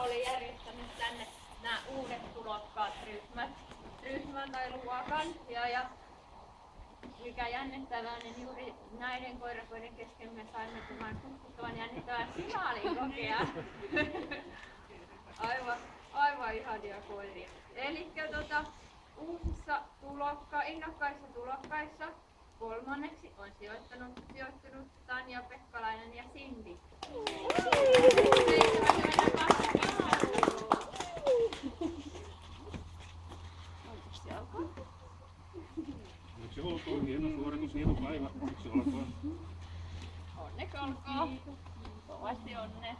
oli järjestänyt tänne nämä uudet tulokkaat ryhmän tai luokan. Ja mikä jännittävää, niin juuri näiden koirakoiden kesken me saimme tämän kutsuttavan jännittävän finaalin kokea. Aivan ihania koiria. Elikkä uusissa innokkaissa tulokkaissa kolmanneksi on sijoittunut Tanja Pekkalainen ja Cindy. Onneksi olkoon, hieno suoritus, hieno päivä. Onneksi olkoon. Onneksi olkoon. Kovasti onnea.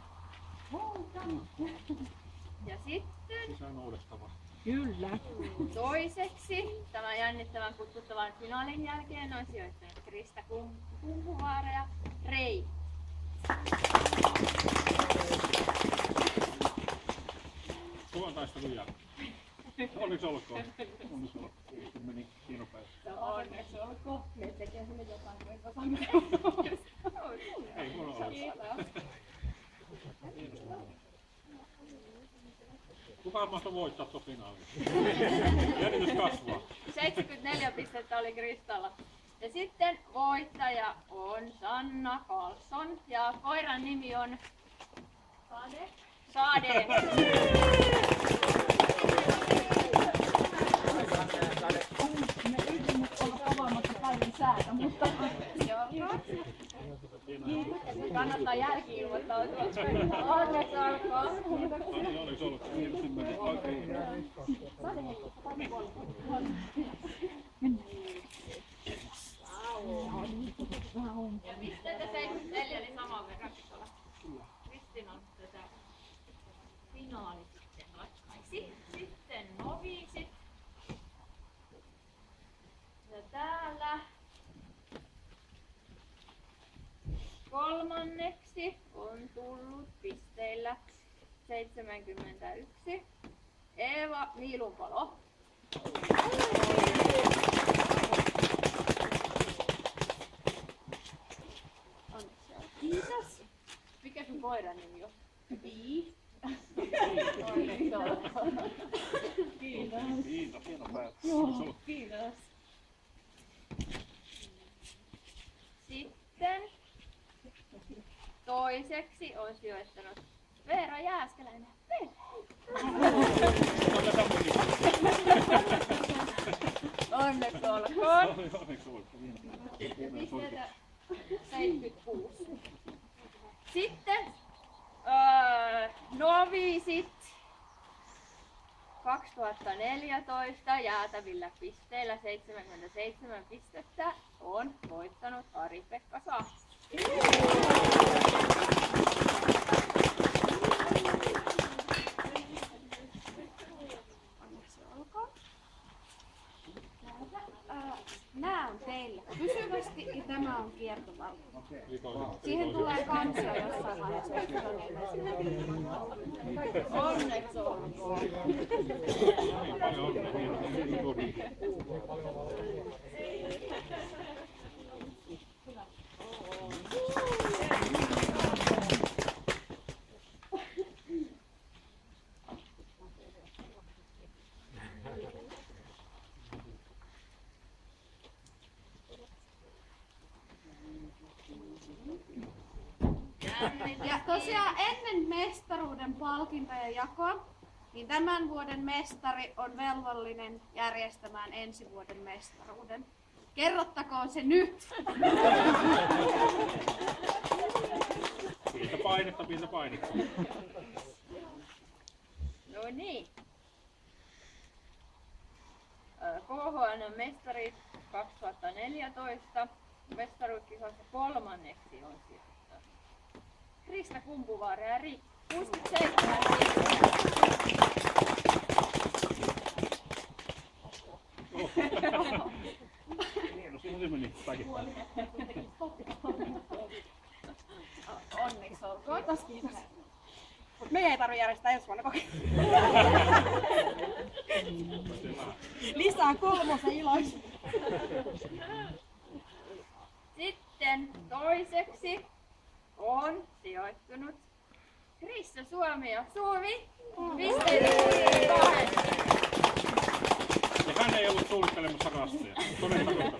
Ja sitten Sisään uudestava. Kyllä. Toiseksi tämän jännittävän kutsuttavan finaalin jälkeen on sijoittanut Krista Kumpuvaara ja Rei. Kovan taistelun jälkeen. Onneksi olkoon. Onneksi olkoon. Meni hieno päivä. Onneksi olkoon. Me tekee sille jotain, kun et osaa. Ei mulla ole. Kukaan mahtaa voittaa tuon finaalin? Jännitys kasvaa. 74 pistettä oli Kristalla. Ja sitten voittaja on Sanna Karlsson ja koiran nimi on Sade. Sade. Me yritin olla avaamatta päivän säätä, mutta Kannattaa jälki-ilmoittautua. Onneksi olkoon. Onneksi olkoon. Ja pisteitä 74 eli saman verran tuolla. Kristin on tätä finaali sitten ratkaisi. Sitten noviisit. Ja täällä kolmanneksi on tullut pisteillä 71 Eeva Viilunpalo. Kiitos. Mikä sun koiran nimi on? Vii. kiitos. Kiitos, hieno päivä. Joo, kiitos. Sitten toiseksi on sijoittanut Veera Jääskeläinen. Onneksi olkoon. Onneksi olkoon. Pisteitä 76. Sitten noviisit 2014 jäätävillä pisteillä 77 pistettä on voittanut Ari-Pekka Sahti. Onneksi olkoon. Nää on teillä pysyvästi ja tämä on kiertovalo. Siihen Siihen tulee kansio jossain vaiheessa. Onneksi olkoon. paljon onnea. Ja tosiaan ennen mestaruuden palkintojen jakoa, niin tämän vuoden mestari on velvollinen järjestämään ensi vuoden mestaruuden. Kerrottakoon se nyt! Pientä painetta. No niin. KHN mestari 2014. Mestaruuskisoissa kolmanneksi on sijoittanut Krista Kumpuvaara ja Ri 67. No siinä se meni päkittäin. Onneksi olkoon. Kiitos, kiitos. Mut me ei tarvitse järjestää ensi vuonna kokeilua. Lisää kolmosen iloista. Sitten toiseksi on sijoittunut Krissa Suomi ja Suomi. Pisteet 2. Ja hän ei ollut suunnittelemassa rasteja. Todettakoon.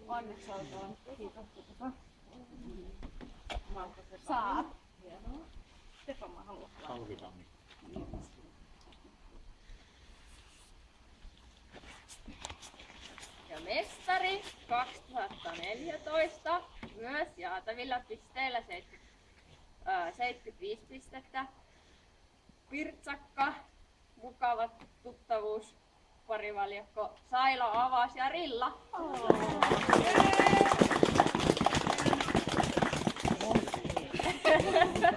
Onneksi olkoon. Kiitos. Saat. Stefan, mä haluan. Talvitaan. Ja mestari 2014 myös jaatavilla pisteillä 75 pistettä. Pirtsakka, mukava tuttavuus, parivaljakko Saila, Avas ja Rilla.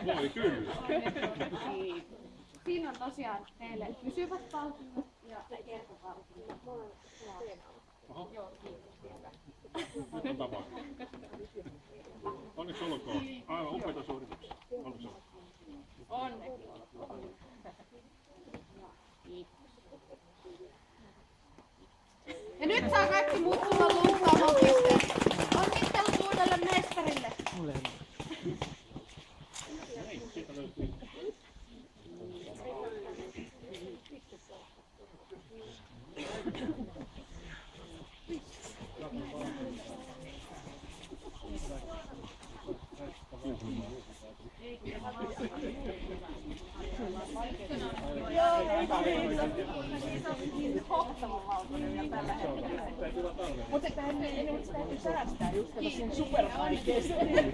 Voi kyllä. Siinä on tosiaan teille pysyvät palkinnot ja kertopalkinnot. Oho. Nyt on tapahtunut. Onneksi olkoon. Aivan upeita suorituksia. Onneksi olkoon. Onneksi olkoon. Ja nyt saa kaikki muut tulla luukkaamaan pisteet. Onnittelut uudelle mestarille. Ei, siitä löytyy. Mutta täytyy säästää just sen supervaikeeseen.